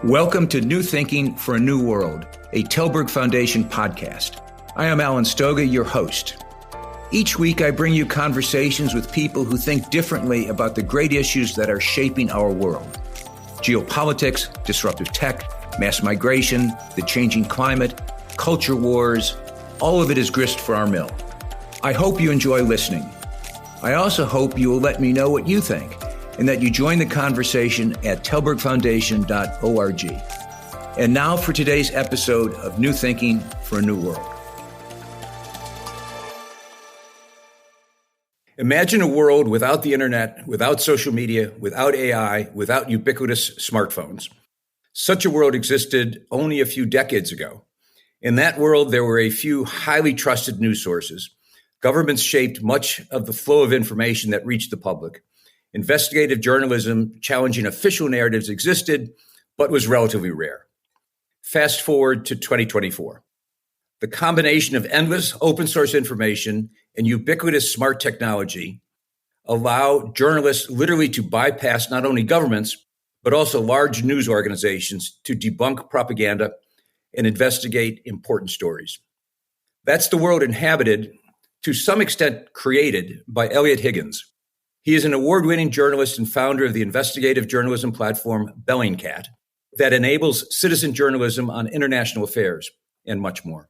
Welcome to New Thinking for a New World, a Tilburg Foundation podcast. I am Alan Stoga, your host. Each week, I bring you conversations with people who think differently about the great issues that are shaping our world. Geopolitics, disruptive tech, mass migration, the changing climate, culture wars, all of it is grist for our mill. I hope you enjoy listening. I also hope you will let me know what you think and that you join the conversation at tilburgfoundation.org. And now for today's episode of New Thinking for a New World. Imagine a world without the internet, without social media, without AI, without ubiquitous smartphones. Such a world existed only a few decades ago. In that world, there were a few highly trusted news sources. Governments shaped much of the flow of information that reached the public. Investigative journalism challenging official narratives existed, but was relatively rare. Fast forward to 2024. The combination of endless open source information and ubiquitous smart technology allow journalists literally to bypass not only governments, but also large news organizations to debunk propaganda and investigate important stories. That's the world inhabited, to some extent created, by Eliot Higgins. He is an award-winning journalist and founder of the investigative journalism platform Bellingcat that enables citizen journalism on international affairs and much more.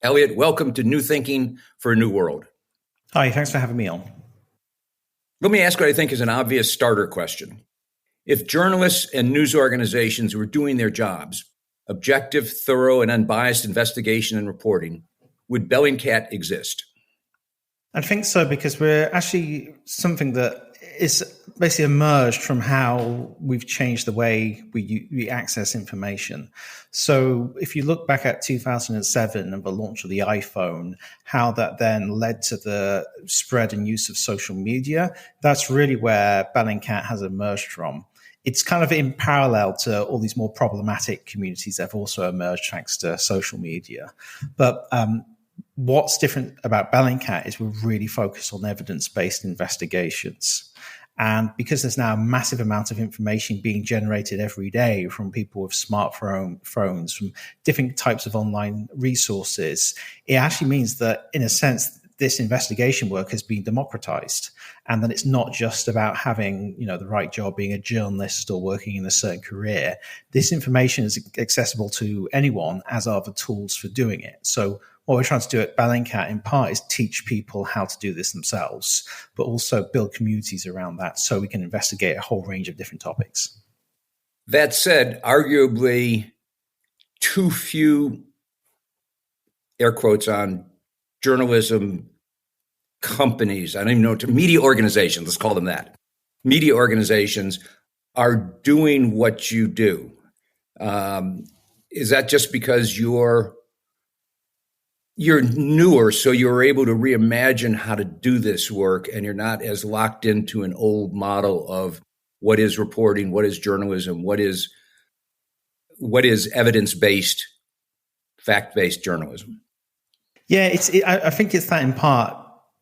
Eliot, welcome to New Thinking for a New World. Hi, thanks for having me on. Let me ask what I think is an obvious starter question. If journalists and news organizations were doing their jobs, objective, thorough, and unbiased investigation and reporting, would Bellingcat exist? I think so, because we're actually something that is basically emerged from how we've changed the way we access information. So if you look back at 2007 and the launch of the iPhone, how that then led to the spread and use of social media, that's really where Bellingcat has emerged from. It's kind of in parallel to all these more problematic communities that have also emerged thanks to social media. But what's different about Bellingcat is we're really focused on evidence-based investigations. And because there's now a massive amount of information being generated every day from people with smartphones, from different types of online resources, it actually means that, in a sense, this investigation work has been democratized. And then it's not just about having, the right job, being a journalist or working in a certain career. This information is accessible to anyone, as are the tools for doing it. So what we're trying to do at Bellingcat, in part, is teach people how to do this themselves, but also build communities around that so we can investigate a whole range of different topics. That said, arguably too few, air quotes on, journalism companies, I don't even know, media organizations, let's call them that. Media organizations are doing what you do. Is that just because you're newer, so you're able to reimagine how to do this work, and you're not as locked into an old model of what is reporting, what is journalism, what is evidence-based, fact-based journalism? Yeah, I think it's that in part.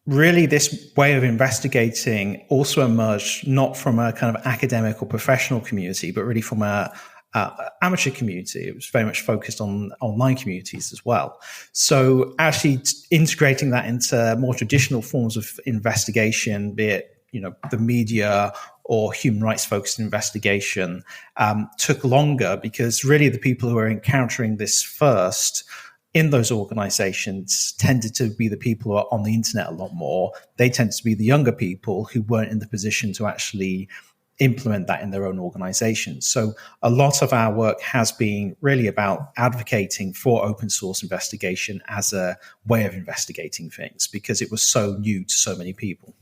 Really, this way of investigating also emerged not from a kind of academic or professional community, but really from a amateur community. It was very much focused on online communities as well. So actually integrating that into more traditional forms of investigation, be it, the media or human rights focused investigation, took longer, because really the people who are encountering this first in those organizations tended to be the people who are on the internet a lot more. They tended to be the younger people who weren't in the position to actually implement that in their own organizations. So a lot of our work has been really about advocating for open source investigation as a way of investigating things, because it was so new to so many people.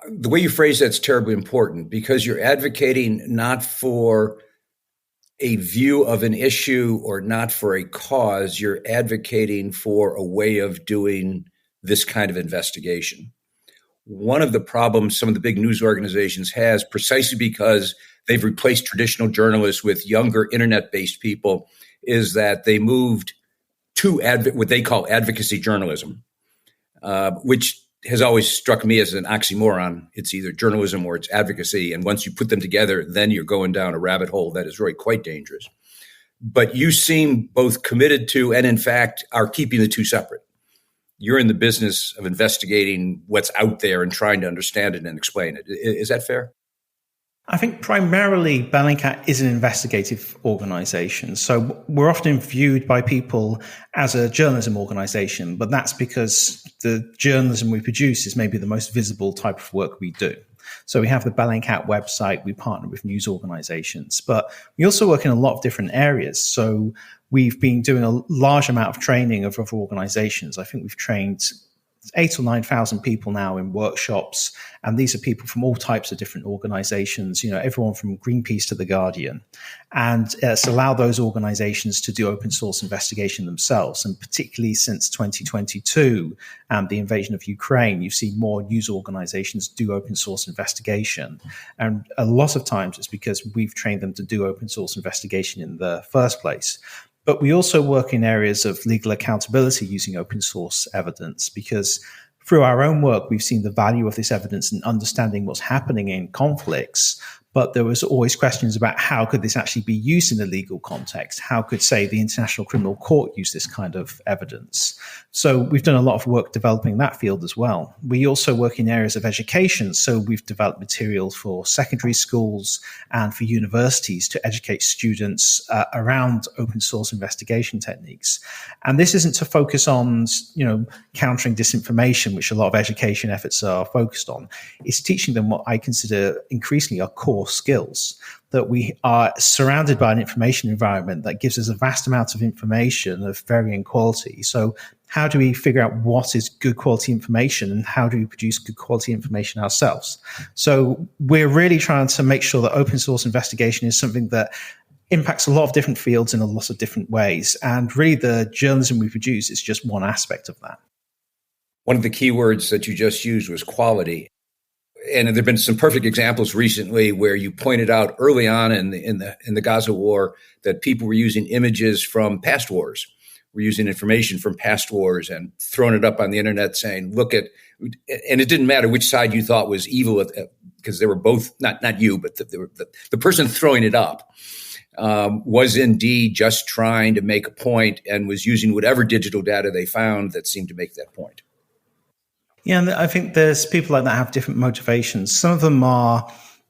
The way you phrase that's terribly important, because you're advocating not for a view of an issue or not for a cause, you're advocating for a way of doing this kind of investigation. One of the problems some of the big news organizations has, precisely because they've replaced traditional journalists with younger internet-based people, is that they moved to what they call advocacy journalism, which has always struck me as an oxymoron. It's either journalism or it's advocacy. And once you put them together, then you're going down a rabbit hole that is really quite dangerous. But you seem both committed to and, in fact, are keeping the two separate. You're in the business of investigating what's out there and trying to understand it and explain it. Is that fair? I think primarily Bellingcat is an investigative organization. So we're often viewed by people as a journalism organization, but that's because the journalism we produce is maybe the most visible type of work we do. So we have the Bellingcat website, we partner with news organizations, but we also work in a lot of different areas. So we've been doing a large amount of training of other organizations. I think we've trained 8,000 or 9,000 people now in workshops. And these are people from all types of different organizations, everyone from Greenpeace to The Guardian. And it's allowed those organizations to do open source investigation themselves. And particularly since 2022 and the invasion of Ukraine, you've seen more news organizations do open source investigation. And a lot of times it's because we've trained them to do open source investigation in the first place. But we also work in areas of legal accountability using open source evidence, because through our own work, we've seen the value of this evidence and understanding what's happening in conflicts. But there was always questions about how could this actually be used in a legal context? How could, say, the International Criminal Court use this kind of evidence? So we've done a lot of work developing that field as well. We also work in areas of education. So we've developed materials for secondary schools and for universities to educate students around open source investigation techniques. And this isn't to focus on, countering disinformation, which a lot of education efforts are focused on. It's teaching them what I consider increasingly are core skills, that we are surrounded by an information environment that gives us a vast amount of information of varying quality. So how do we figure out what is good quality information and how do we produce good quality information ourselves? So we're really trying to make sure that open source investigation is something that impacts a lot of different fields in a lot of different ways. And really the journalism we produce is just one aspect of that. One of the key words that you just used was quality. And there have been some perfect examples recently where you pointed out early on in the Gaza war that people were using images from past wars, were using information from past wars and throwing it up on the internet saying, look at, and it didn't matter which side you thought was evil because they were both, not you, but the person throwing it up was indeed just trying to make a point and was using whatever digital data they found that seemed to make that point. Yeah, and I think there's people like that have different motivations. Some of them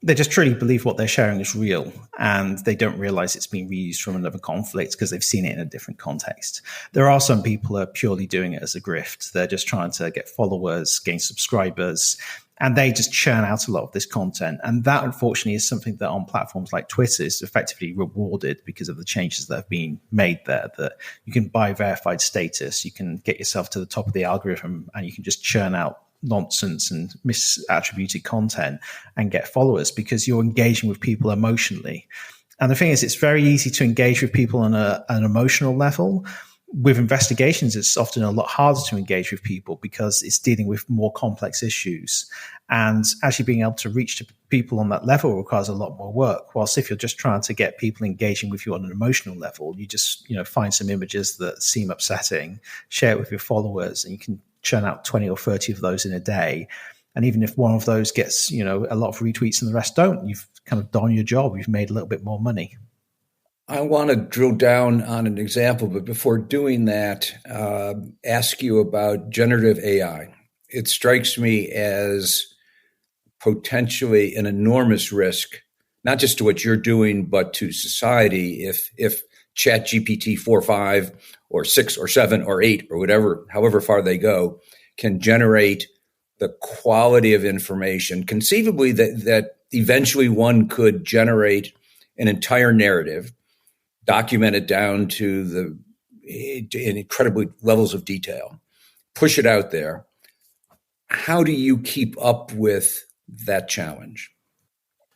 they just truly believe what they're sharing is real and they don't realize it's being reused from another conflict because they've seen it in a different context. There are some people who are purely doing it as a grift. They're just trying to get followers, gain subscribers, and they just churn out a lot of this content. And that, unfortunately, is something that on platforms like Twitter is effectively rewarded because of the changes that have been made there, that you can buy verified status, you can get yourself to the top of the algorithm, and you can just churn out nonsense and misattributed content and get followers because you're engaging with people emotionally. And the thing is, it's very easy to engage with people on an emotional level. With investigations, it's often a lot harder to engage with people because it's dealing with more complex issues. And actually being able to reach to people on that level requires a lot more work. Whilst if you're just trying to get people engaging with you on an emotional level, you just find some images that seem upsetting, share it with your followers, and you can churn out 20 or 30 of those in a day. And even if one of those gets a lot of retweets and the rest don't, you've kind of done your job. You've made a little bit more money. I want to drill down on an example, but before doing that, ask you about generative AI. It strikes me as potentially an enormous risk, not just to what you're doing, but to society. If ChatGPT 4, 5, or 6, or 7, or 8, or whatever, however far they go, can generate the quality of information, conceivably that eventually one could generate an entire narrative, document it down to in incredibly levels of detail, push it out there. How do you keep up with that challenge?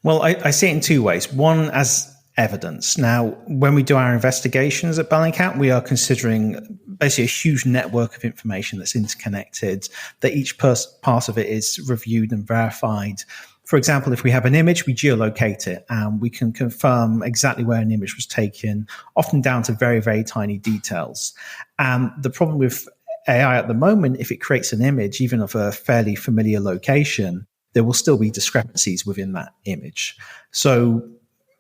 Well, I see it in two ways. One, as evidence. Now, when we do our investigations at Bellingcat, we are considering basically a huge network of information that's interconnected, that each part of it is reviewed and verified. For example, if we have an image, we geolocate it and we can confirm exactly where an image was taken, often down to very, very tiny details. And the problem with AI at the moment, if it creates an image, even of a fairly familiar location, there will still be discrepancies within that image. So,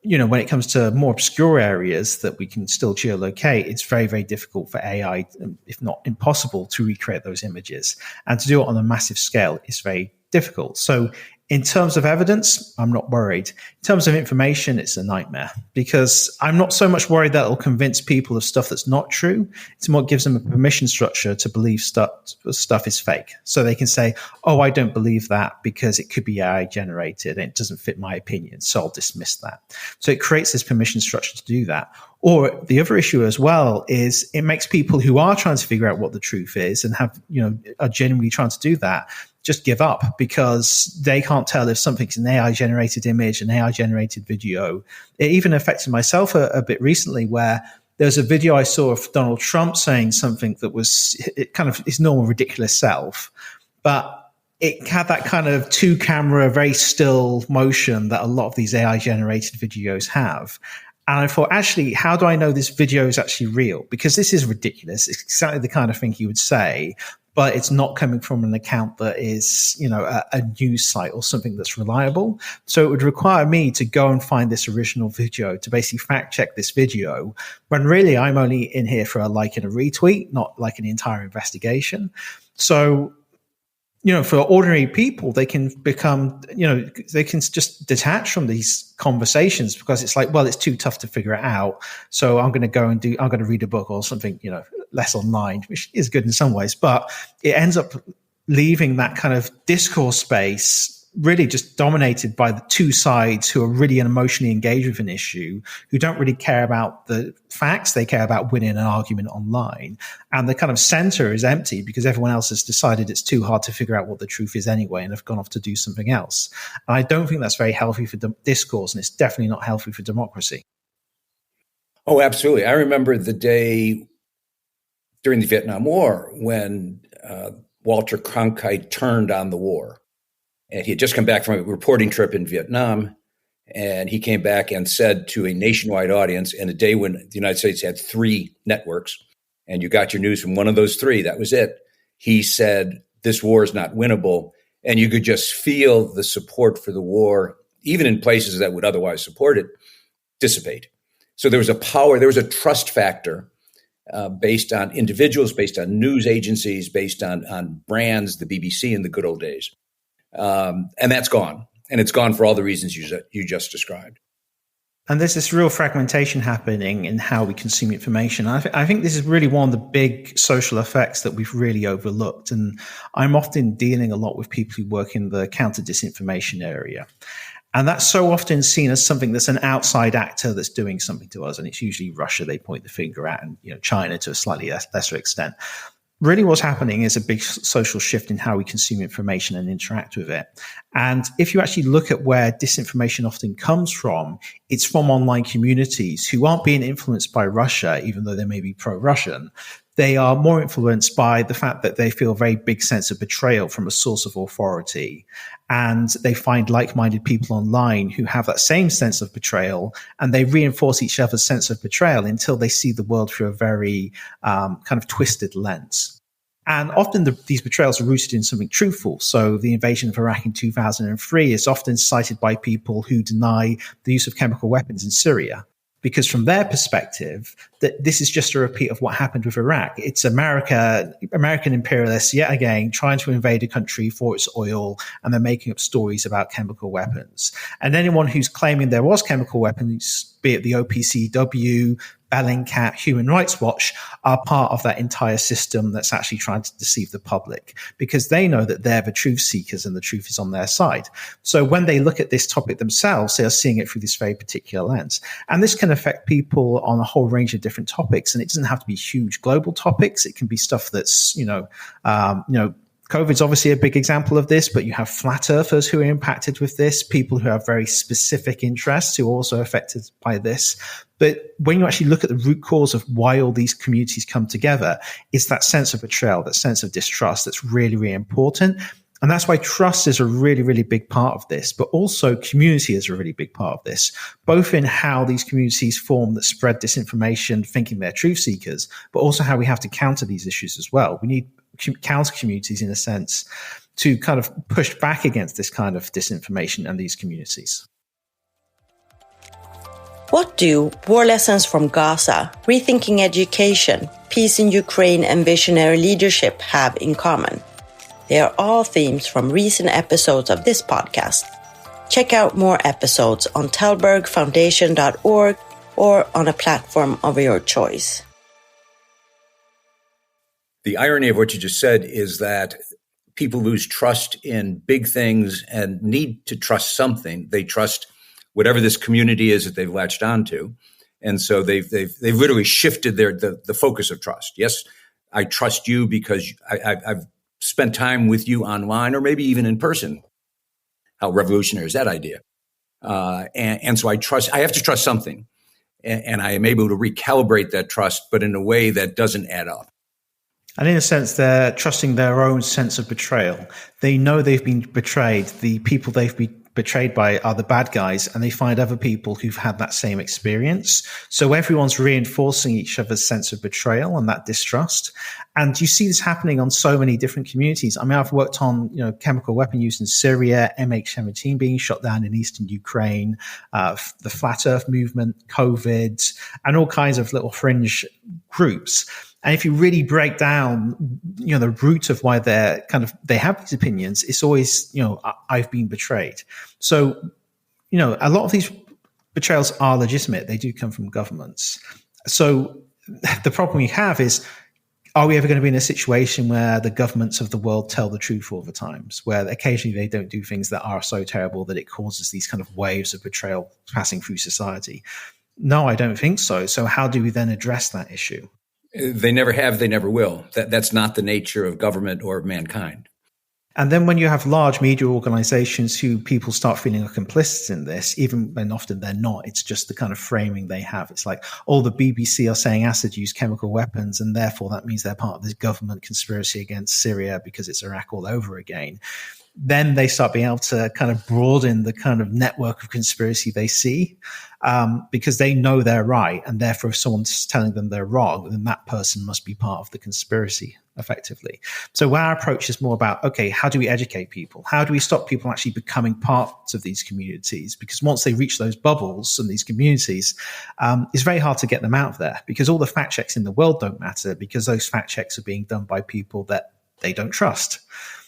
when it comes to more obscure areas that we can still geolocate, it's very, very difficult for AI, if not impossible, to recreate those images. And to do it on a massive scale is very difficult. So in terms of evidence, I'm not worried. In terms of information, it's a nightmare, because I'm not so much worried that it'll convince people of stuff that's not true. It's more gives them a permission structure to believe stuff is fake. So they can say, oh, I don't believe that because it could be AI generated and it doesn't fit my opinion, so I'll dismiss that. So it creates this permission structure to do that. Or the other issue as well is it makes people who are trying to figure out what the truth is and are genuinely trying to do that just give up, because they can't tell if something's an AI generated image, an AI generated video. It even affected myself a bit recently, where there's a video I saw of Donald Trump saying something that was kind of his normal ridiculous self, but it had that kind of 2-camera, very still motion that a lot of these AI generated videos have. And I thought, actually, how do I know this video is actually real? Because this is ridiculous. It's exactly the kind of thing he would say, but it's not coming from an account that is, a news site or something that's reliable. So it would require me to go and find this original video to basically fact check this video, when really I'm only in here for a like and a retweet, not like an entire investigation. So, for ordinary people, they can become, they can just detach from these conversations, because it's like, well, it's too tough to figure it out. So I'm going to read a book or something, less online, which is good in some ways, but it ends up leaving that kind of discourse space really just dominated by the two sides who are really emotionally engaged with an issue, who don't really care about the facts. They care about winning an argument online. And the kind of center is empty because everyone else has decided it's too hard to figure out what the truth is anyway and have gone off to do something else. And I don't think that's very healthy for discourse, and it's definitely not healthy for democracy. Oh, absolutely. I remember the day during the Vietnam War when Walter Cronkite turned on the war. And he had just come back from a reporting trip in Vietnam, and he came back and said to a nationwide audience, in a day when the United States had 3 networks, and you got your news from one of those 3, that was it. He said, this war is not winnable. And you could just feel the support for the war, even in places that would otherwise support it, dissipate. So there was a power, there was a trust factor based on individuals, based on news agencies, based on brands, the BBC in the good old days. And that's gone. And it's gone for all the reasons you just described. And there's this real fragmentation happening in how we consume information. I think this is really one of the big social effects that we've really overlooked. And I'm often dealing a lot with people who work in the counter-disinformation area. And that's so often seen as something that's an outside actor that's doing something to us. And it's usually Russia they point the finger at, and China to a slightly lesser extent. Really what's happening is a big social shift in how we consume information and interact with it. And if you actually look at where disinformation often comes from, it's from online communities who aren't being influenced by Russia, even though they may be pro-Russian. They are more influenced by the fact that they feel a very big sense of betrayal from a source of authority. And they find like-minded people online who have that same sense of betrayal, and they reinforce each other's sense of betrayal until they see the world through a very kind of twisted lens. And often these betrayals are rooted in something truthful. So the invasion of Iraq in 2003 is often cited by people who deny the use of chemical weapons in Syria, because from their perspective, that this is just a repeat of what happened with Iraq. It's American imperialists yet again trying to invade a country for its oil, and they're making up stories about chemical weapons. And anyone who's claiming there was chemical weapons, be it the OPCW, Bellingcat, Human Rights Watch, are part of that entire system that's actually trying to deceive the public, because they know that they're the truth seekers and the truth is on their side. So when they look at this topic themselves, they are seeing it through this very particular lens. And this can affect people on a whole range of different topics. And it doesn't have to be huge global topics. It can be stuff that's, COVID's obviously a big example of this, but you have flat earthers who are impacted with this, people who have very specific interests who are also affected by this. But when you actually look at the root cause of why all these communities come together, it's that sense of betrayal, that sense of distrust that's really, really important. And that's why trust is a really, really big part of this, but also community is a really big part of this, both in how these communities form that spread disinformation, thinking they're truth seekers, but also how we have to counter these issues as well. We need counter communities, in a sense, to kind of push back against this kind of disinformation and these communities. What do War Lessons from Gaza, Rethinking Education, Peace in Ukraine and Visionary Leadership have in common? They are all themes from recent episodes of this podcast. Check out more episodes on Thalbergfoundation.org or on a platform of your choice. The irony of what you just said is that people lose trust in big things and need to trust something. They trust whatever this community is that they've latched onto. And so they've literally shifted the focus of trust. Yes, I trust you because I've spent time with you online or maybe even in person. How revolutionary is that idea? And so I have to trust something. And I am able to recalibrate that trust, but in a way that doesn't add up. And in a sense, they're trusting their own sense of betrayal. They know they've been betrayed. The people they've been betrayed by are the bad guys, and they find other people who've had that same experience. So everyone's reinforcing each other's sense of betrayal and that distrust. And you see this happening on so many different communities. I mean, I've worked on, chemical weapon use in Syria, MH17 being shot down in eastern Ukraine, the Flat Earth movement, COVID, and all kinds of little fringe groups. And if you really break down, the root of why they have these opinions, it's always, I've been betrayed. So, a lot of these betrayals are legitimate. They do come from governments. So the problem we have is, are we ever going to be in a situation where the governments of the world tell the truth all the times, where occasionally they don't do things that are so terrible that it causes these kind of waves of betrayal passing through society? No, I don't think so. So how do we then address that issue? They never have, they never will. That's not the nature of government or of mankind. And then when you have large media organizations who people start feeling are complicit in this, even when often they're not, it's just the kind of framing they have. It's like, the BBC are saying Assad used chemical weapons, and therefore that means they're part of this government conspiracy against Syria because it's Iraq all over again. Then they start being able to kind of broaden the kind of network of conspiracy they see, because they know they're right. And therefore, if someone's telling them they're wrong, then that person must be part of the conspiracy effectively. So our approach is more about, okay, how do we educate people? How do we stop people actually becoming parts of these communities? Because once they reach those bubbles and these communities, it's very hard to get them out of there, because all the fact checks in the world don't matter, because those fact checks are being done by people that they don't trust.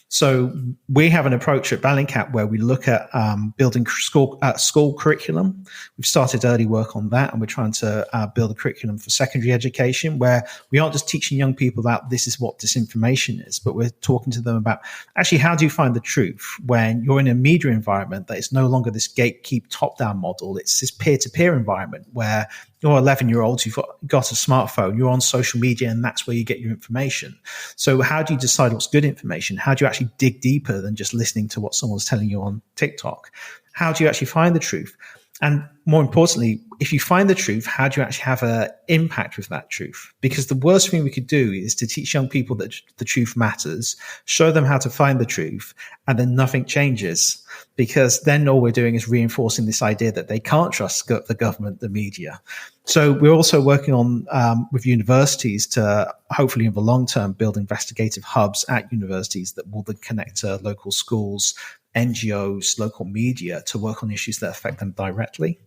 So we have an approach at Bellingcat where we look at building school curriculum. We've started early work on that, and we're trying to build a curriculum for secondary education where we aren't just teaching young people about this is what disinformation is, but we're talking to them about actually how do you find the truth when you're in a media environment that is no longer this gatekeep top-down model. It's this peer-to-peer environment where you're 11-year-olds, you've got a smartphone, you're on social media, and that's where you get your information. So how do you decide what's good information? How do you actually dig deeper than just listening to what someone's telling you on TikTok? How do you actually find the truth? And more importantly, if you find the truth, how do you actually have an impact with that truth? Because the worst thing we could do is to teach young people that the truth matters, show them how to find the truth, and then nothing changes. Because then all we're doing is reinforcing this idea that they can't trust the government, the media. So we're also working on with universities to hopefully in the long term build investigative hubs at universities that will then connect to local schools, NGOs, local media to work on issues that affect them directly.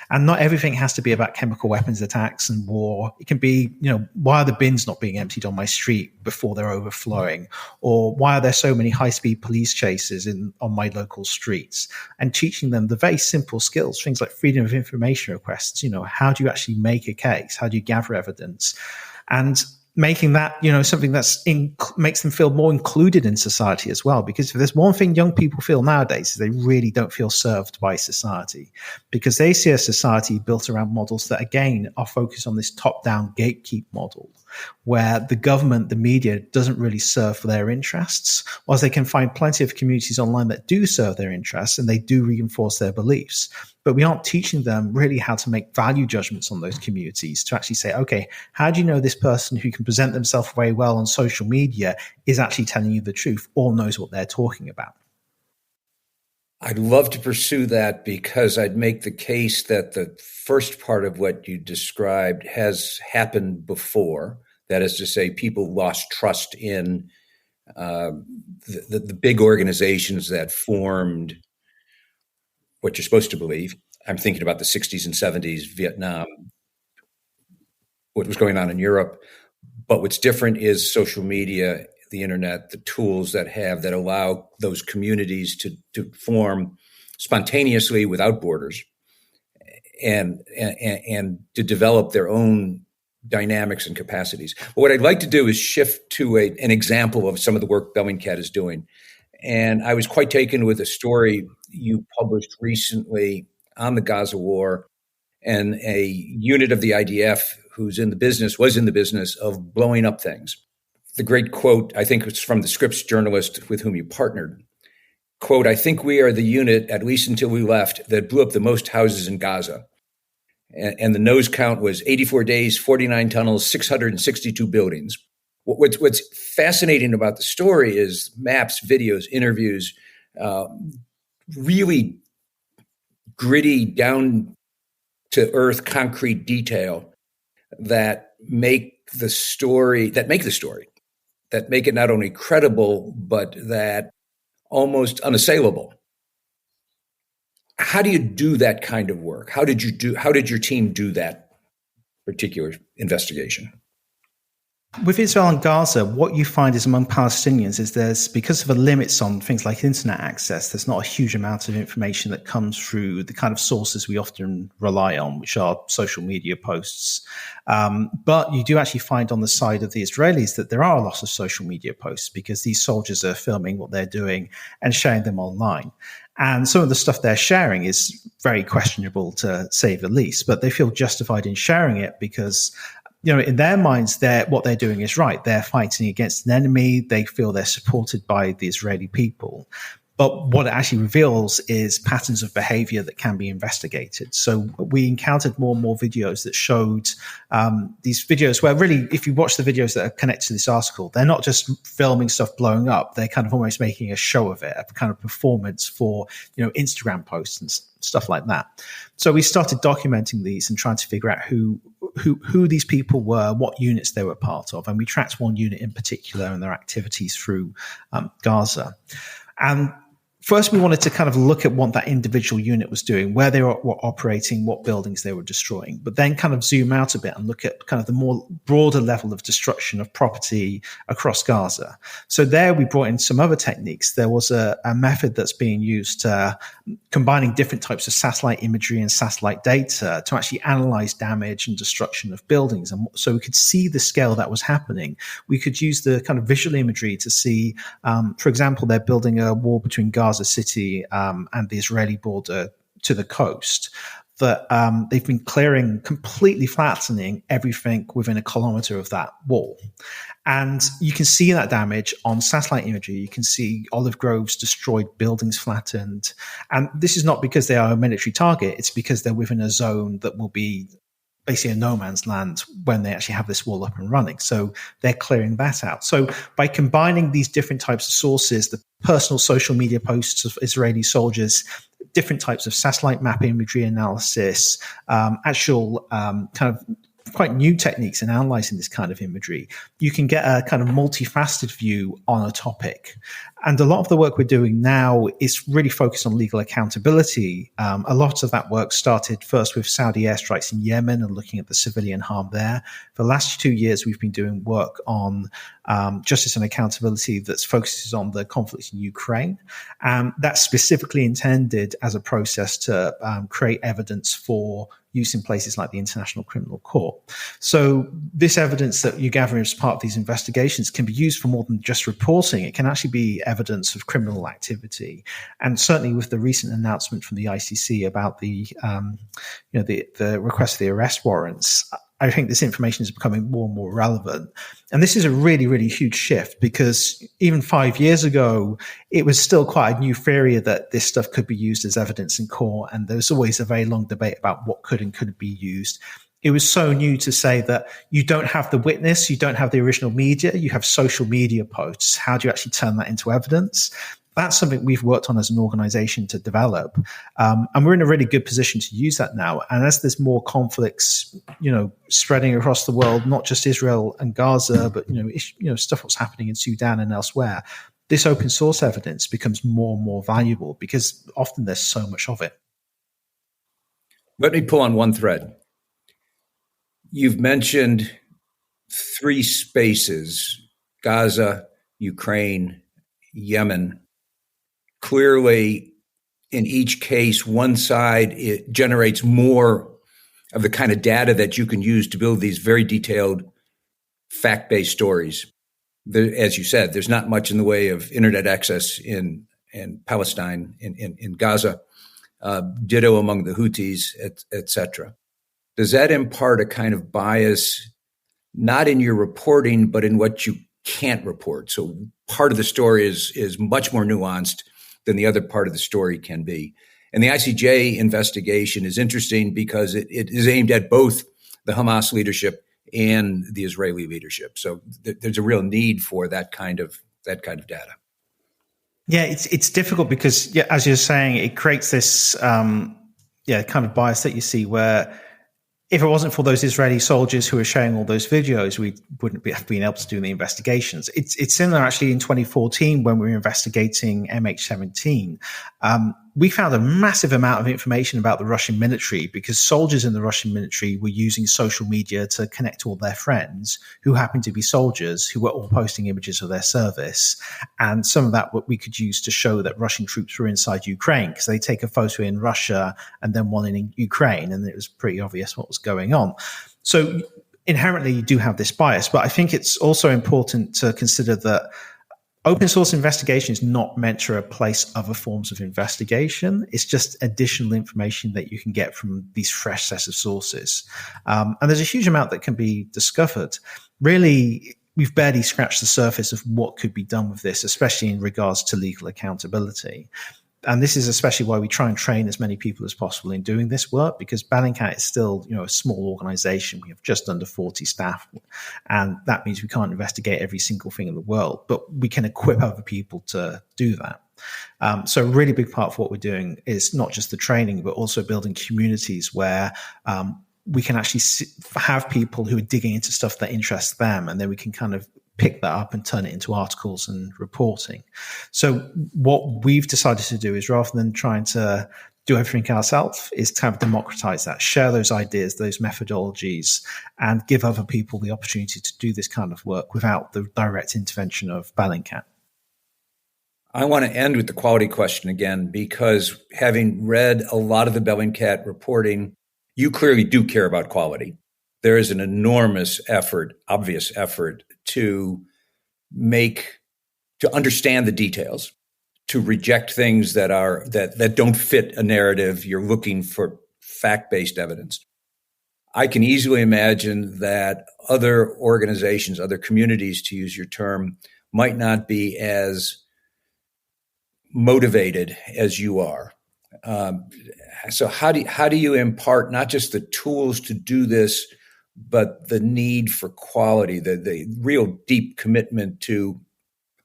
And not everything has to be about chemical weapons attacks and war. It can be, why are the bins not being emptied on my street before they're overflowing? Or why are there so many high-speed police chases on my local streets? And teaching them the very simple skills, things like freedom of information requests. How do you actually make a case? How do you gather evidence? And making that, something that's makes them feel more included in society as well. Because if there's one thing young people feel nowadays, is they really don't feel served by society, because they see a society built around models that, again, are focused on this top-down gatekeep model, where the government, the media, doesn't really serve their interests, whilst they can find plenty of communities online that do serve their interests and they do reinforce their beliefs. But we aren't teaching them really how to make value judgments on those communities, to actually say, okay, how do you know this person who can present themselves very well on social media is actually telling you the truth or knows what they're talking about? I'd love to pursue that, because I'd make the case that the first part of what you described has happened before. That is to say, people lost trust in the big organizations that formed what you're supposed to believe. I'm thinking about the 60s and 70s, Vietnam, what was going on in Europe. But what's different is social media, the internet, the tools that allow those communities to form spontaneously without borders, and to develop their own dynamics and capacities. But what I'd like to do is shift to an example of some of the work Bellingcat is doing. And I was quite taken with a story you published recently on the Gaza war, and a unit of the IDF was in the business of blowing up things. The great quote, I think it's from the Scripps journalist with whom you partnered. Quote, "I think we are the unit, at least until we left, that blew up the most houses in Gaza." And the nose count was 84 days, 49 tunnels, 662 buildings. What's fascinating about the story is maps, videos, interviews, really gritty, down to earth, concrete detail that make the story, that make it not only credible, but that almost unassailable. How do you do that kind of work? How did your team do that particular investigation? With Israel and Gaza, what you find is among Palestinians is there's, because of the limits on things like internet access, there's not a huge amount of information that comes through the kind of sources we often rely on, which are social media posts. But you do actually find on the side of the Israelis that there are a lot of social media posts, because these soldiers are filming what they're doing and sharing them online. And some of the stuff they're sharing is very questionable, to say the least, but they feel justified in sharing it because, you know, in their minds, what they're doing is right. They're fighting against an enemy. They feel they're supported by the Israeli people. But what it actually reveals is patterns of behavior that can be investigated. So we encountered more and more videos that showed these videos where really, if you watch the videos that are connected to this article, they're not just filming stuff blowing up. They're kind of almost making a show of it, a kind of performance for, you know, Instagram posts and stuff like that. So we started documenting these and trying to figure out who these people were, what units they were part of. And we tracked one unit in particular and their activities through Gaza. And first, we wanted to kind of look at what that individual unit was doing, where they were operating, what buildings they were destroying, but then kind of zoom out a bit and look at kind of the more broader level of destruction of property across Gaza. So there we brought in some other techniques. There was a method that's being used combining different types of satellite imagery and satellite data to actually analyze damage and destruction of buildings. And so we could see the scale that was happening. We could use the kind of visual imagery to see, for example, they're building a wall between Gaza City and the Israeli border to the coast, that they've been clearing, completely flattening everything within a kilometer of that wall. And you can see that damage on satellite imagery. You can see olive groves destroyed, buildings flattened. And this is not because they are a military target. It's because they're within a zone that will be basically a no man's land when they actually have this wall up and running. So they're clearing that out. So by combining these different types of sources, the personal social media posts of Israeli soldiers, different types of satellite map imagery analysis, actual kind of quite new techniques in analyzing this kind of imagery, you can get a kind of multifaceted view on a topic. And a lot of the work we're doing now is really focused on legal accountability. A lot of that work started first with Saudi airstrikes in Yemen and looking at the civilian harm there. For the last 2 years, we've been doing work on justice and accountability that focuses on the conflict in Ukraine. That's specifically intended as a process to create evidence for use in places like the International Criminal Court. So this evidence that you gather as part of these investigations can be used for more than just reporting. It can actually be evidence of criminal activity. And certainly with the recent announcement from the ICC about the request for the arrest warrants, I think this information is becoming more and more relevant. And this is a really, really huge shift, because even 5 years ago, it was still quite a new theory that this stuff could be used as evidence in court. And there was always a very long debate about what could and couldn't be used. It was so new to say that you don't have the witness, you don't have the original media, you have social media posts. How do you actually turn that into evidence? That's something we've worked on as an organization to develop. And we're in a really good position to use that now. And as there's more conflicts, spreading across the world, not just Israel and Gaza, but, stuff what's happening in Sudan and elsewhere, this open source evidence becomes more and more valuable because often there's so much of it. Let me pull on one thread. You've mentioned 3 spaces: Gaza, Ukraine, Yemen. Clearly, in each case, one side, it generates more of the kind of data that you can use to build these very detailed, fact-based stories. As you said, there's not much in the way of internet access in Palestine, in Gaza, ditto among the Houthis, et cetera. Does that impart a kind of bias, not in your reporting, but in what you can't report? So part of the story is much more nuanced than the other part of the story can be. And the ICJ investigation is interesting because it is aimed at both the Hamas leadership and the Israeli leadership. So there's a real need for that kind of data. Yeah, it's difficult because, as you're saying, it creates this kind of bias that you see where, if it wasn't for those Israeli soldiers who are showing all those videos, we wouldn't have been able to do the investigations. It's similar actually in 2014 when we were investigating MH17. We found a massive amount of information about the Russian military because soldiers in the Russian military were using social media to connect all their friends who happened to be soldiers who were all posting images of their service. And some of that we could use to show that Russian troops were inside Ukraine because they take a photo in Russia and then one in Ukraine, and it was pretty obvious what was going on. So inherently you do have this bias, but I think it's also important to consider that open source investigation is not meant to replace other forms of investigation. It's just additional information that you can get from these fresh sets of sources. And there's a huge amount that can be discovered. Really, we've barely scratched the surface of what could be done with this, especially in regards to legal accountability. And this is especially why we try and train as many people as possible in doing this work, because Bellingcat is still, a small organization. We have just under 40 staff, and that means we can't investigate every single thing in the world, but we can equip other people to do that. So a really big part of what we're doing is not just the training, but also building communities where we can actually have people who are digging into stuff that interests them, and then we can kind of pick that up and turn it into articles and reporting. So what we've decided to do is, rather than trying to do everything ourselves, is to kind of democratize that, share those ideas, those methodologies, and give other people the opportunity to do this kind of work without the direct intervention of Bellingcat. I want to end with the quality question again, because having read a lot of the Bellingcat reporting, you clearly do care about quality. There is an enormous effort, obvious effort, to understand the details, to reject things that don't fit a narrative. You're looking for fact-based evidence. I can easily imagine that other organizations, other communities, to use your term, might not be as motivated as you are. So how do you impart not just the tools to do this, but the need for quality, the real deep commitment to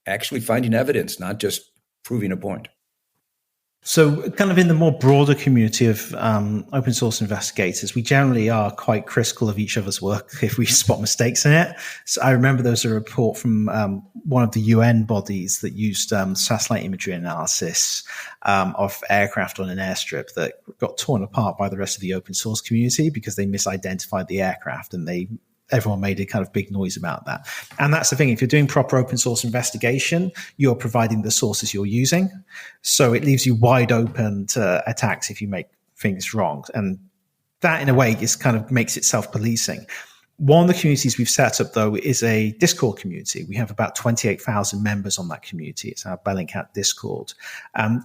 actually finding evidence, not just proving a point? So kind of in the more broader community of open source investigators, we generally are quite critical of each other's work if we spot mistakes in it. So I remember there was a report from one of the UN bodies that used satellite imagery analysis of aircraft on an airstrip that got torn apart by the rest of the open source community because they misidentified the aircraft, and everyone made a kind of big noise about that. And that's the thing. If you're doing proper open source investigation, you're providing the sources you're using. So it leaves you wide open to attacks if you make things wrong. And that in a way is kind of makes it self-policing. One of the communities we've set up, though, is a Discord community. We have about 28,000 members on that community. It's our Bellingcat Discord.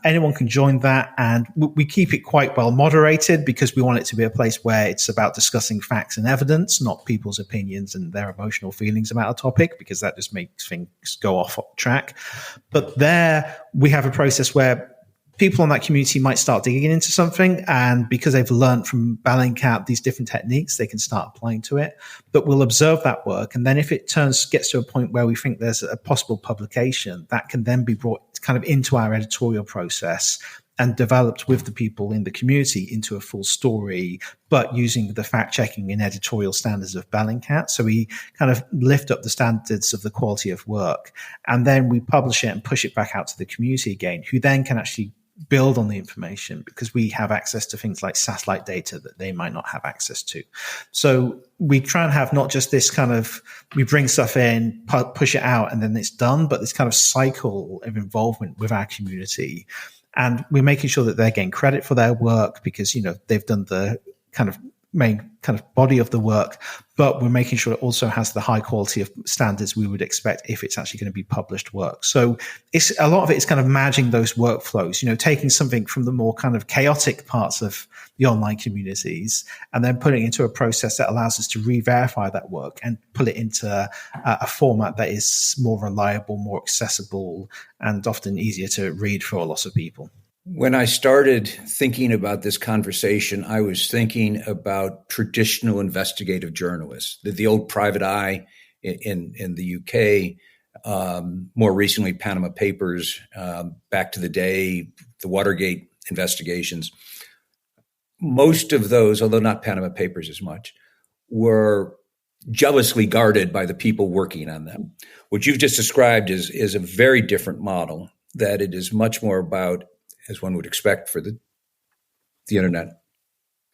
Anyone can join that, and we keep it quite well moderated because we want it to be a place where it's about discussing facts and evidence, not people's opinions and their emotional feelings about a topic, because that just makes things go off track. But there we have a process where people on that community might start digging into something, and because they've learned from Bellingcat these different techniques, they can start applying to it. But we'll observe that work, and then if it gets to a point where we think there's a possible publication, that can then be brought kind of into our editorial process and developed with the people in the community into a full story, but using the fact-checking and editorial standards of Bellingcat. So we kind of lift up the standards of the quality of work, and then we publish it and push it back out to the community again, who then can actually build on the information because we have access to things like satellite data that they might not have access to. So we try and have not just this kind of, we bring stuff in, push it out, and then it's done, but this kind of cycle of involvement with our community. And we're making sure that they're getting credit for their work because, they've done the kind of main kind of body of the work, but we're making sure it also has the high quality of standards we would expect if it's actually going to be published work. So it's a lot of it is kind of managing those workflows, taking something from the more kind of chaotic parts of the online communities and then putting it into a process that allows us to re-verify that work and put it into a format that is more reliable, more accessible, and often easier to read for a lot of people. When I started thinking about this conversation, I was thinking about traditional investigative journalists, the old private eye in the UK, more recently Panama Papers, back to the day, the Watergate investigations. Most of those, although not Panama Papers as much, were jealously guarded by the people working on them. What you've just described is a very different model, that it is much more about, as one would expect for the internet,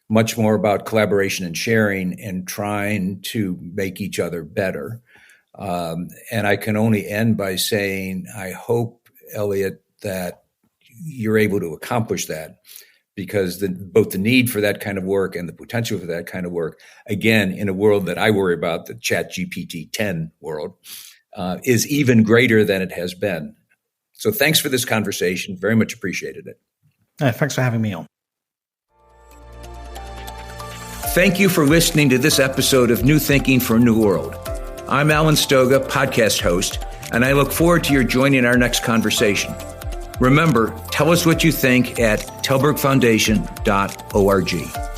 much more about collaboration and sharing and trying to make each other better. And I can only end by saying, I hope, Eliot, that you're able to accomplish that, because both the need for that kind of work and the potential for that kind of work, again, in a world that I worry about, the ChatGPT-10 world, is even greater than it has been. So thanks for this conversation. Very much appreciated it. Thanks for having me on. Thank you for listening to this episode of New Thinking for a New World. I'm Alan Stoga, podcast host, and I look forward to your joining our next conversation. Remember, tell us what you think at telbergfoundation.org.